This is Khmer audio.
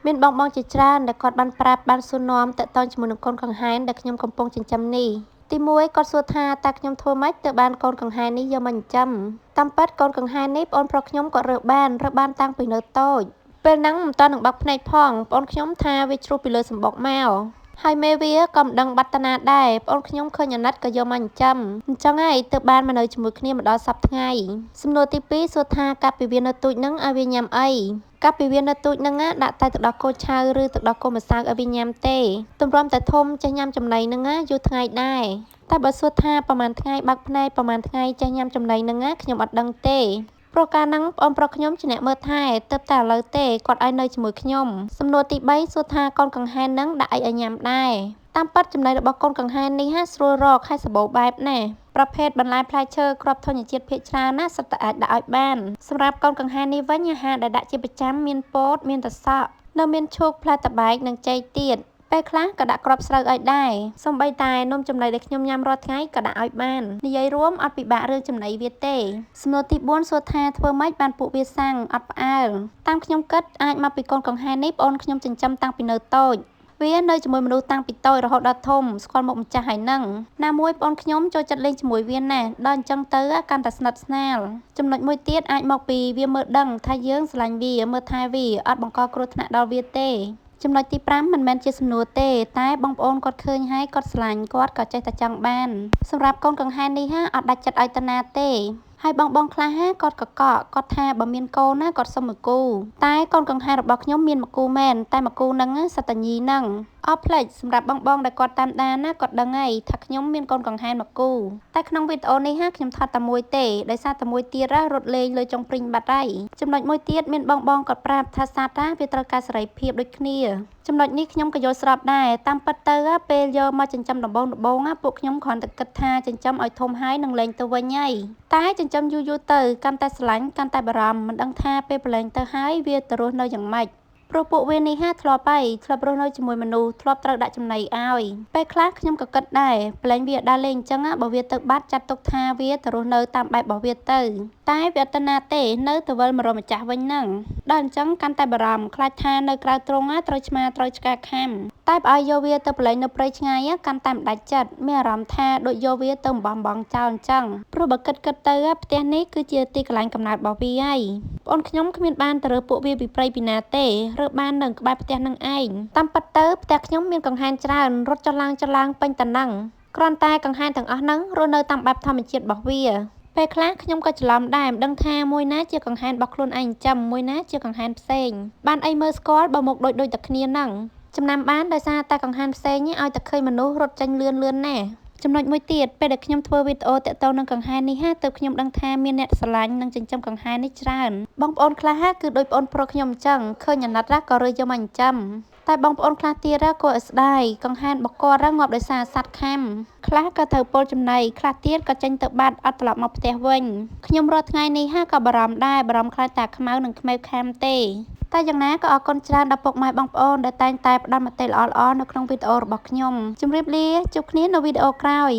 មានបងជាច្រើនដែលគាត់បានប្រាប់បានសួរនាំតាក់ទងជាមួយនឹងកូនកង្ហែនដែលខ្ញុំកំពុងចិញ្ចឹមនេះទីមួយគាត់សួរថាតើខ្ញុំធ្វើម៉េចទើបបានកូនកង្ហែននេះយកមកចិញ្ចឹមតាមពិតកូនកង្ហែននេះបងប្រុសខ្ញុំក៏រើបានតាំងពីនៅតូចពេលហ្នឹងមិនទាន់នឹងបើកភ្នែកផងបងខ្ញុំថាវាជ្រុះពីលើសម្បុកមកហើយមេវាក៏មិនដឹងបាត់តាណាដែរបងខ្ញុំឃើញអាណិតក៏យកមកចិញ្ចឹមអញ្ចឹងហើយទើបបានមកនៅជាមួយគ្នាមកដល់សប្តាហ៍ថ្ងៃសំណួរទី2សួរថាកាលពីវានៅទូចហ្នឹងឲ្យវាញ៉ាំអីកាលពីវានៅទូចហ្នឹងដាក់តែទឹកដោះគោឆៅឬទឹកដោះគោម្សៅឲ្យវាញ៉ាំទេទម្រាំតែធំចេះញ៉ាំចំណីហ្នឹងយូរថ្ងៃដែរតែបើសួរថាប្រហែលថ្ងៃបើកភ្នែកប្រហែលថ្ងៃចេះញ៉ាំចំណីហ្នឹងខ្ញុំអត់ដឹងទេព្រោះកាលហ្នឹងបងប្រុសខ្ញុំជាអ្នកមើលថែទើបតែឥឡូវទេគាត់ឲ្យនៅជាមួយខ្ញុំសំណួរទី3សួរថាកូនកង្ហែនហ្នឹងដាក់អីឲ្យញ៉ាំដែរតាមពិតចំណីរបស់កូនកង្ហែននេះស្រួលរកហើយសម្បូរបែបណាស់ប្រភេទបន្លែផ្លែឈើគ្រាប់ធញ្ញជាតិភាគច្រើនណាសុទ្ធតែអាចដាក់ឲ្យបានសម្រាប់កូនកង្ហែននេះវិញអាហារដែលដាក់ជាប្រចាំមានពោតមានតសក់នៅមានឈូកផ្លែតបែកនិងចេកទៀតពេលខ្លះក៏ដាក់គ្រាប់ស្រូវឲ្យដែរសូម្បីតែនំចំណីដែលខ្ញុំញ៉ាំរាល់ថ្ងៃក៏ដាក់ឲ្យបាននិយាយរួមអត់ពិបាករឿងចំណីវាទេសំណួរទី4សួរថាធ្វើម៉េចបានពួកវាសាំងអត់ផ្អើលតាមខ្ញុំគិតអាចមកពីកូនកង្ហែននេះបងខ្ញុំចិញ្ចឹមតាំងពីនៅតូចវានៅជាមួយមនុស្សតាំងពីតូចរហូតដល់ធំស្គាល់មុខម្ចាស់ហើយនឹងណាមួយបងខ្ញុំចូលចិត្តលេងជាមួយវាណាស់ដល់អញ្ចឹងទៅកាន់តែស្និទ្ធស្នាលចំណុចមួយទៀតអាចមកពីវាមើលដឹងថាយើងស្រឡាញ់វាមើលថែវាអត់បង្កគ្រោះថ្នាក់ដល់វាទេចំណុចទី5មិនមែនជាសំណួរទេតែបងប្អូនគាត់ឃើញហើយគាត់ស្រឡាញ់គាត់ក៏ចេះតែចង់បានសម្រាប់កូនកង្ហែននេះអត់ដាច់ចិត្តឲ្យតាណាទេហើយបងខ្លះគាត់កកគាត់ថាបើមានកូនណាគាត់សុំមួយគូតែកូនកង្ហែនរបស់ខ្ញុំមានមួយគូមែនតែមួយគូហ្នឹងសត្វតាញីហ្នឹងអស់ផ្លេចសម្រាប់បងដែលគាត់តាមដានណាគាត់ដឹងហើយថាខ្ញុំមានកូនកង្ហែនមួយគូតែក្នុងវីដេអូនេះខ្ញុំថតតែមួយទេដោយសារតែមួយទៀតរត់លេងលើចុងព្រីងបាត់ហើយចំណុចមួយទៀតមានបងគាត់ប្រាប់ថាសត្វវាត្រូវការសេរីភាពដូចគ្នាចំណុចនេះខ្ញុំក៏យល់ស្របដែរតាមពិតទៅពេលយកមកចិញ្ចឹមដំបូងពួកខ្ញុំគ្រាន់តែគិតថាចិញ្ចឹមឲ្យធំហើយនឹងលែងទៅវិញហើយតែចិញ្ចឹមយូរទៅកាន់តែស្រឡាញ់កាន់តែបារម្ភមិនដឹងថាពេលប្រឡែងទៅហើយវាទៅរស់នៅយ៉ាងម៉េចព្រោះពួកវានេះធ្លាប់រស់នៅជាមួយមនុស្សធ្លាប់ត្រូវដាក់ចំណីឲ្យពេលខ្លះខ្ញុំក៏គិតដែរប្រឡែងវាដើរលេងអញ្ចឹងបើវាទៅបាត់ចាត់ទុកថាវាទៅរស់នៅតាមបែបរបស់វាទៅតែវាអត់ទៅណាទេនៅទៅវិលមករកម្ចាស់វិញហ្នឹងដល់អញ្ចឹងកាន់តែបារម្ភខ្លាចថានៅក្រៅទ្រុងត្រូវឆ្មាត្រូវឆ្កែខាំតែបើឲ្យយកវាទៅប្រឡែងនៅព្រៃឆ្ងាយកាន់តែមិនដាច់ចិត្តមានអារម្មណ៍ថាដូចយកវាទៅបងចោលអញ្ចឹងព្រោះបើគិតទៅផ្ទះនេះគឺជាទីកន្លែងកំណើតរបស់វាហើយបងខ្ញុំគ្មានបានទៅរើពួកវាពីព្រៃពីណាទេរើបាននៅក្បែរផ្ទះនឹងឯងតាមពិតទៅផ្ទះខ្ញុំមានកង្ហែនច្រើនរត់ចឡើងពេញតានឹងគ្រាន់តែកង្ហែនទាំងអស់ហ្នឹងរស់នៅតាមបែបធម្មជាតិរបស់វាពេលខ្លះខ្ញុំក៏ច្រឡំដែរមិនដឹងថាមួយណាជាកង្ហែនរបស់ខ្លួនឯងចាំមួយណាជាកង្ហែនផ្សេងបានអីមើលស្គាល់បើមុខដូចតែគ្នាហ្នឹងចំណាំបានដោយសារតែកង្ហែនផ្សេងឲ្យតែឃើញមនុស្សរត់ចេញលឿនណាស់ចំណុចមួយទៀតពេលដែលខ្ញុំធ្វើវីដេអូតាក់ទងនឹងកង្ហែននេះទើបខ្ញុំដឹងថាមានអ្នកស្រឡាញ់និងចិញ្ចឹមកង្ហែននេះច្រើនបងប្អូនខ្លះគឺដូចប្អូនប្រុសខ្ញុំអញ្ចឹងឃើញអាណិតក៏រើយកមកចិញ្ចឹមតែបងប្អូនខ្លះទៀតក៏ស្ដាយកង្ហែនបកគាត់ងាប់ដោយសារសត្វខាំខ្លះក៏ត្រូវពលចំណីខ្លះទៀតក៏ចេញទៅបាត់អត់ត្រឡប់មកផ្ទះវិញខ្ញុំរាល់ថ្ងៃនេះក៏បារម្ភដែរបារម្ភខ្លាចតែខ្មៅនិងខ្មៅខាំទេតែយ៉ាងណាក៏អរគុណច្រើនដល់ពុកម៉ែបងប្អូនដែលតែងតែផ្ដល់មតិល្អៗនៅក្នុងវីដេអូរបស់ខ្ញុំជម្រាបលាជួបគ្នានៅវីដេអូក្រោយ